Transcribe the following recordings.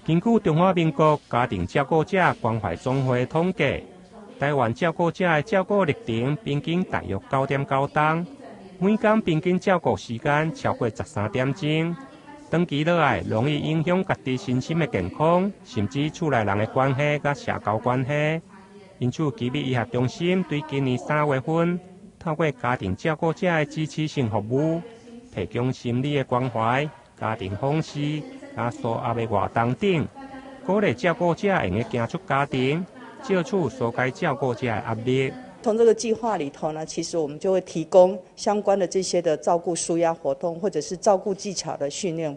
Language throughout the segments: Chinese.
根据中华民国家庭照顾者关怀总会统计，台湾照顾者的照顾历程平均大约9.9天，每天平均照顾时间超过13点钟。长期落来，容易影响家己身心的健康，甚至厝内人的关系甲社交关系。因此，奇美医学中心对今年3月份透过家庭照顾者的支持性服务，提供心理的关怀、家庭访视、加疏压的活动等，鼓励照顾者用个行出家庭，消除所该照顾者的压力。从这个计划里头呢，其实我们就会提供相关的这些的照顾舒压活动，或者是照顾技巧的训练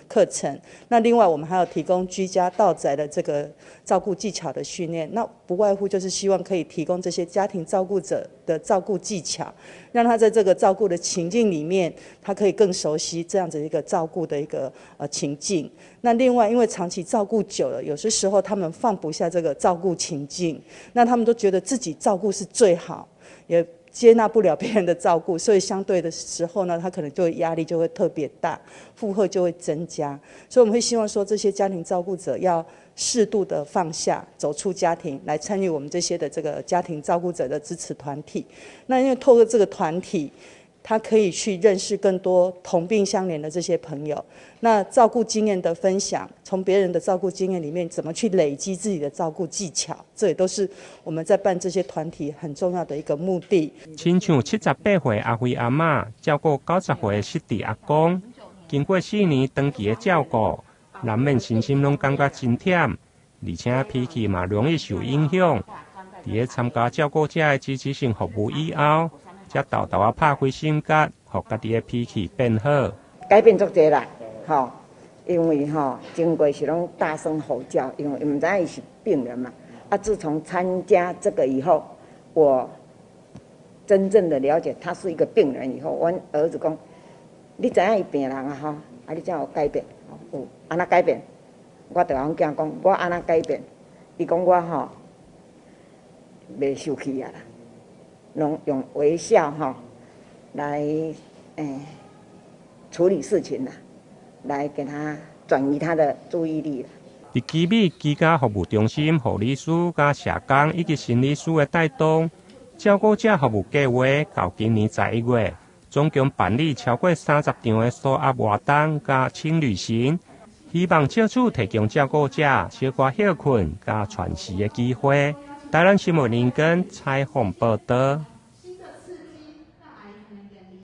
课程。那另外我们还有提供居家到宅的这个照顾技巧的训练。那不外乎就是希望可以提供这些家庭照顾者的照顾技巧，让他在这个照顾的情境里面，他可以更熟悉这样子一个照顾的一个情境。那另外，因为长期照顾久了，有些时候他们放不下这个照顾情境，那他们都觉得自己照顾是最好，也接纳不了别人的照顾，所以相对的时候呢，他可能就压力就会特别大，负荷就会增加。所以我们会希望说，这些家庭照顾者要适度的放下，走出家庭，来参与我们这些的这个家庭照顾者的支持团体。那因为透过这个团体，他可以去认识更多同病相怜的这些朋友，那照顾经验的分享，从别人的照顾经验里面怎么去累积自己的照顾技巧，这也都是我们在办这些团体很重要的一个目的。亲像78岁阿辉阿嬷照顾90岁的失智阿公，经过4年长期的照顾，难免身心拢感觉真忝，而且脾气嘛容易受影响。伫咧参加照顾者的支持性服务以后，才豆豆拍开心结，互家己的脾气变好。改变足多啦，因为经过是拢大声吼叫，因为唔知伊是病人嘛。自从参加这个以后，我真正的了解他是一个病人以后，我儿子讲，你知影伊病人啊你才有改变，有安那改变？我就讲讲，我安那改变？伊讲我袂生气啊啦。拢用微笑来处理事情啦，来给他转移他的注意力啦。伫奇美居家服务中心护理师、甲社工以及心理师的带动，照顾者服务计划到今年11月，总共办理超过30场的疏压活动甲轻旅行，希望借此提供照顾者小可休困甲喘息的机会。台南新闻林根采访报道。